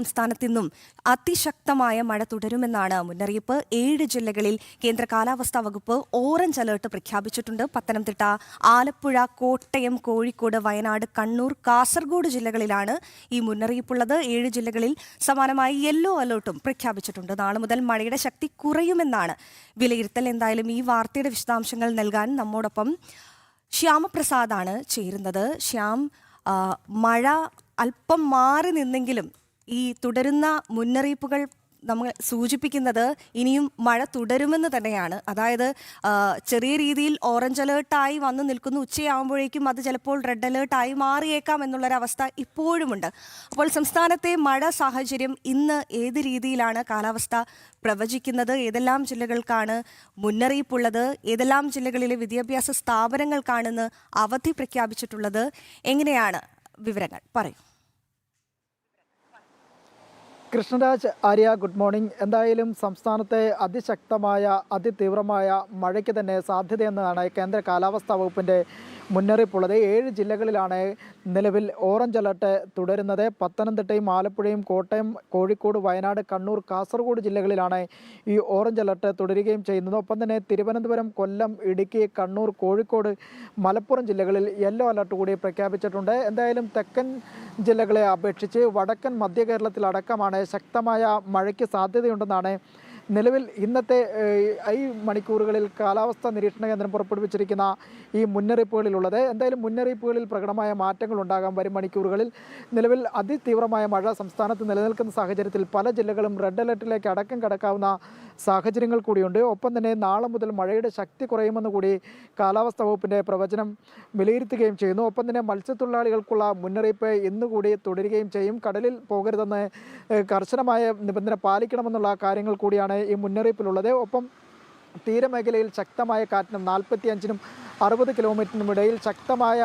സംസ്ഥാനത്ത് ഇന്നും അതിശക്തമായ മഴ തുടരുമെന്നാണ് മുന്നറിയിപ്പ്. 7 ജില്ലകളിൽ കേന്ദ്ര കാലാവസ്ഥാ വകുപ്പ് ഓറഞ്ച് അലർട്ട് പ്രഖ്യാപിച്ചിട്ടുണ്ട്. പത്തനംതിട്ട, ആലപ്പുഴ, കോട്ടയം, കോഴിക്കോട്, വയനാട്, കണ്ണൂർ, കാസർഗോഡ് ജില്ലകളിലാണ് ഈ മുന്നറിയിപ്പുള്ളത്. 7 ജില്ലകളിൽ സമാനമായി യെല്ലോ അലർട്ടും പ്രഖ്യാപിച്ചിട്ടുണ്ട്. നാളെ മുതൽ മഴയുടെ ശക്തി കുറയുമെന്നാണ് വിലയിരുത്തൽ. എന്തായാലും ഈ വാർത്തയുടെ വിശദാംശങ്ങൾ നൽകാൻ നമ്മോടൊപ്പം ശ്യാമപ്രസാദാണ് ചേരുന്നത്. ശ്യാം, മഴ അല്പം മാറി നിന്നെങ്കിലും ഈ തുടരുന്ന മുന്നറിയിപ്പുകൾ നമ്മൾ സൂചിപ്പിക്കുന്നത് ഇനിയും മഴ തുടരുമെന്ന് തന്നെയാണ്. അതായത് ചെറിയ രീതിയിൽ ഓറഞ്ച് അലേർട്ടായി വന്നു നിൽക്കുന്നു. ഉച്ചയാകുമ്പോഴേക്കും അത് ചിലപ്പോൾ റെഡ് അലേർട്ടായി മാറിയേക്കാം എന്നുള്ളൊരവസ്ഥ ഇപ്പോഴുമുണ്ട്. അപ്പോൾ സംസ്ഥാനത്തെ മഴ സാഹചര്യം ഇന്ന് ഏത് രീതിയിലാണ് കാലാവസ്ഥ പ്രവചിക്കുന്നത്? ഏതെല്ലാം ജില്ലകൾക്കാണ് മുന്നറിയിപ്പുള്ളത്? ഏതെല്ലാം ജില്ലകളിലെ വിദ്യാഭ്യാസ സ്ഥാപനങ്ങൾക്കാണെന്ന് അവധി പ്രഖ്യാപിച്ചിട്ടുള്ളത്? എങ്ങനെയാണ് വിവരങ്ങൾ? പറയൂ. Krishnaraj, Arya, good morning. എന്തായാലും സംസ്ഥാനത്തെ അതിശക്തമായ അതിതീവ്രമായ മഴയ്ക്ക് തന്നെ സാധ്യതയെന്നാണ് കേന്ദ്ര കാലാവസ്ഥാ വകുപ്പിൻ്റെ മുന്നറിയിപ്പുള്ളത്. 7 ജില്ലകളിലാണ് നിലവിൽ ഓറഞ്ച് അലർട്ട് തുടരുന്നത്. പത്തനംതിട്ടയും ആലപ്പുഴയും കോട്ടയം, കോഴിക്കോട്, വയനാട്, കണ്ണൂർ, കാസർഗോഡ് ജില്ലകളിലാണ് ഈ ഓറഞ്ച് അലർട്ട് തുടരുകയും ചെയ്യുന്നത്. ഒപ്പം തന്നെ തിരുവനന്തപുരം, കൊല്ലം, ഇടുക്കി, കണ്ണൂർ, കോഴിക്കോട്, മലപ്പുറം ജില്ലകളിൽ യെല്ലോ അലർട്ട് കൂടി പ്രഖ്യാപിച്ചിട്ടുണ്ട്. എന്തായാലും തെക്കൻ ജില്ലകളെ അപേക്ഷിച്ച് വടക്കൻ മധ്യ കേരളത്തിലടക്കമാണ് ശക്തമായ മഴയ്ക്ക് സാധ്യതയുണ്ടെന്നാണ് നിലവിൽ ഇന്നത്തെ ഈ മണിക്കൂറുകളിൽ കാലാവസ്ഥാ നിരീക്ഷണ കേന്ദ്രം പുറപ്പെടുവിച്ചിരിക്കുന്ന ഈ മുന്നറിയിപ്പുകളിലുള്ളത്. എന്തായാലും മുന്നറിയിപ്പുകളിൽ പ്രകടമായ മാറ്റങ്ങൾ ഉണ്ടാകാം വരും മണിക്കൂറുകളിൽ. നിലവിൽ അതിതീവ്രമായ മഴ സംസ്ഥാനത്ത് നിലനിൽക്കുന്ന സാഹചര്യത്തിൽ പല ജില്ലകളും റെഡ് അലർട്ടിലേക്ക് അടക്കം കടക്കാവുന്ന സാഹചര്യങ്ങൾ കൂടിയുണ്ട്. ഒപ്പം തന്നെ നാളെ മുതൽ മഴയുടെ ശക്തി കുറയുമെന്ന് കൂടി കാലാവസ്ഥാ വകുപ്പിൻ്റെ പ്രവചനം വിലയിരുത്തുകയും ചെയ്യുന്നു. ഒപ്പം തന്നെ മത്സ്യത്തൊഴിലാളികൾക്കുള്ള മുന്നറിയിപ്പ് ഇന്നുകൂടി തുടരുകയും ചെയ്യും. കടലിൽ പോകരുതെന്ന് കർശനമായ നിബന്ധന പാലിക്കണമെന്നുള്ള കാര്യങ്ങൾ കൂടിയാണ് ഈ മുന്നറിയിപ്പിലുള്ളത്. ഒപ്പം തീരമേഖലയിൽ ശക്തമായ കാറ്റിനും 45-നും 60 കിലോമീറ്ററിനും ഇടയിൽ ശക്തമായ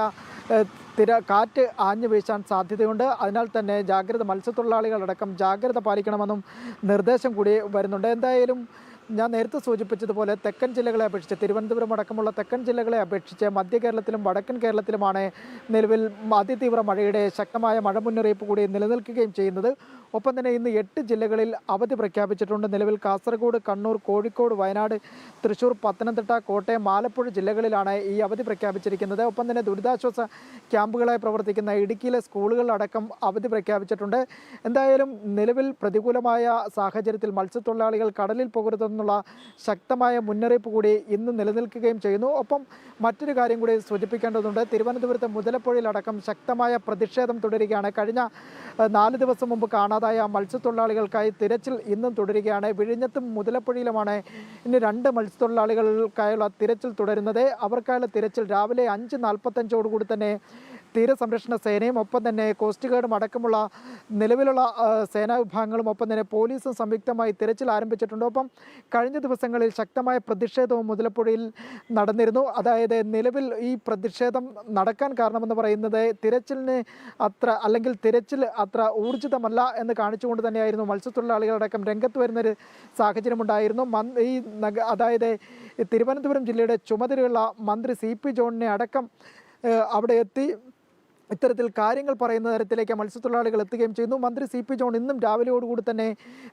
കാറ്റ് ആഞ്ഞു വീശാൻ സാധ്യതയുണ്ട്. അതിനാൽ തന്നെ മത്സ്യത്തൊഴിലാളികളടക്കം ജാഗ്രത പാലിക്കണമെന്നും നിർദ്ദേശം കൂടി വരുന്നുണ്ട്. എന്തായാലും ഞാൻ നേരത്തെ സൂചിപ്പിച്ചതുപോലെ തെക്കൻ ജില്ലകളെ അപേക്ഷിച്ച് തിരുവനന്തപുരം അടക്കമുള്ള തെക്കൻ ജില്ലകളെ അപേക്ഷിച്ച് മധ്യ കേരളത്തിലും വടക്കൻ കേരളത്തിലുമാണ് നിലവിൽ അതിതീവ്ര മഴയുടെ ശക്തമായ മഴ മുന്നറിയിപ്പ് കൂടി നിലനിൽക്കുകയും ചെയ്യുന്നത്. ഒപ്പം തന്നെ ഇന്ന് 8 ജില്ലകളിൽ അവധി പ്രഖ്യാപിച്ചിട്ടുണ്ട്. നിലവിൽ കാസർഗോഡ്, കണ്ണൂർ, കോഴിക്കോട്, വയനാട്, തൃശ്ശൂർ, പത്തനംതിട്ട, കോട്ടയം, ആലപ്പുഴ ജില്ലകളിലാണ് ഈ അവധി പ്രഖ്യാപിച്ചിരിക്കുന്നത്. ഒപ്പം തന്നെ ദുരിതാശ്വാസ ക്യാമ്പുകളായി പ്രവർത്തിക്കുന്ന ഇടുക്കിയിലെ സ്കൂളുകളിലടക്കം അവധി പ്രഖ്യാപിച്ചിട്ടുണ്ട്. എന്തായാലും നിലവിൽ പ്രതികൂലമായ സാഹചര്യത്തിൽ മത്സ്യത്തൊഴിലാളികൾ കടലിൽ പോകരുതെന്നുള്ള ശക്തമായ മുന്നറിയിപ്പ് കൂടി ഇന്ന് നിലനിൽക്കുകയും ചെയ്യുന്നു. ഒപ്പം മറ്റൊരു കാര്യം കൂടി സൂചിപ്പിക്കേണ്ടതുണ്ട്. തിരുവനന്തപുരത്ത് മുതലപ്പുഴയിലടക്കം ശക്തമായ പ്രതിഷേധം തുടരുകയാണ്. കഴിഞ്ഞ 4 ദിവസം മുമ്പ് കാണാതായ മത്സ്യത്തൊഴിലാളികൾക്കായി തിരച്ചിൽ ഇന്നും തുടരുകയാണ്. വിഴിഞ്ഞത്തും മുതലപ്പുഴയിലുമാണ് ഇനി 2 മത്സ്യത്തൊഴിലാളികൾക്കായുള്ള തിരച്ചിൽ തുടരുന്നത്. അവർക്കായുള്ള തിരച്ചിൽ രാവിലെ 5:45 തന്നെ തീരസംരക്ഷണ സേനയും ഒപ്പം തന്നെ കോസ്റ്റ് ഗാർഡും അടക്കമുള്ള നിലവിലുള്ള സേനാ വിഭാഗങ്ങളും ഒപ്പം തന്നെ പോലീസും സംയുക്തമായി തിരച്ചിൽ ആരംഭിച്ചിട്ടുണ്ട്. ഒപ്പം കഴിഞ്ഞ ദിവസങ്ങളിൽ ശക്തമായ പ്രതിഷേധവും മുതലപ്പുഴയിൽ നടന്നിരുന്നു. അതായത് നിലവിൽ ഈ പ്രതിഷേധം നടക്കാൻ കാരണമെന്ന് പറയുന്നത് തിരച്ചിൽ അത്ര ഊർജിതമല്ല എന്ന് കാണിച്ചുകൊണ്ട് തന്നെയായിരുന്നു. മത്സ്യത്തൊഴിലാളികളടക്കം രംഗത്ത് വരുന്നൊരു സാഹചര്യമുണ്ടായിരുന്നു. അതായത് തിരുവനന്തപുരം ജില്ലയുടെ ചുമതലയുള്ള മന്ത്രി CP ജോണിനെ അടക്കം അവിടെ എത്തി ഇത്തരത്തിൽ കാര്യങ്ങൾ പറയുന്ന തരത്തിലേക്ക് മത്സ്യത്തൊഴിലാളികൾ എത്തുകയും ചെയ്യുന്നു. മന്ത്രി CP ജോൺ ഇന്നും രാവിലെയോടുകൂടി തന്നെ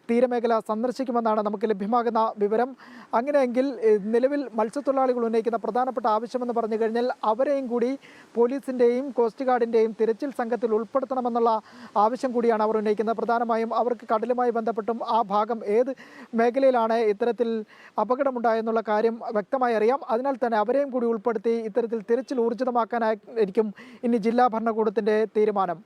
തീരമേഖല സന്ദർശിക്കുമെന്നാണ് നമുക്ക് ലഭ്യമാകുന്ന വിവരം. അങ്ങനെയെങ്കിൽ നിലവിൽ മത്സ്യത്തൊഴിലാളികൾ ഉന്നയിക്കുന്ന പ്രധാനപ്പെട്ട ആവശ്യമെന്ന് പറഞ്ഞു കഴിഞ്ഞാൽ അവരെയും കൂടി പോലീസിൻ്റെയും കോസ്റ്റ് ഗാർഡിൻ്റെയും തിരച്ചിൽ സംഘത്തിൽ ഉൾപ്പെടുത്തണമെന്നുള്ള ആവശ്യം കൂടിയാണ് അവർ ഉന്നയിക്കുന്നത്. പ്രധാനമായും അവർക്ക് കടലുമായി ബന്ധപ്പെട്ടും ആ ഭാഗം ഏത് മേഖലയിലാണ് ഇത്തരത്തിൽ അപകടമുണ്ടായെന്നുള്ള കാര്യം വ്യക്തമായി അറിയാം. അതിനാൽ തന്നെ അവരെയും കൂടി ഉൾപ്പെടുത്തി ഇത്തരത്തിൽ തിരച്ചിൽ ഊർജിതമാക്കാനായിരിക്കും ഇനി ജില്ലാ ഭരണകൂടത്തിൻ്റെ തീരുമാനം.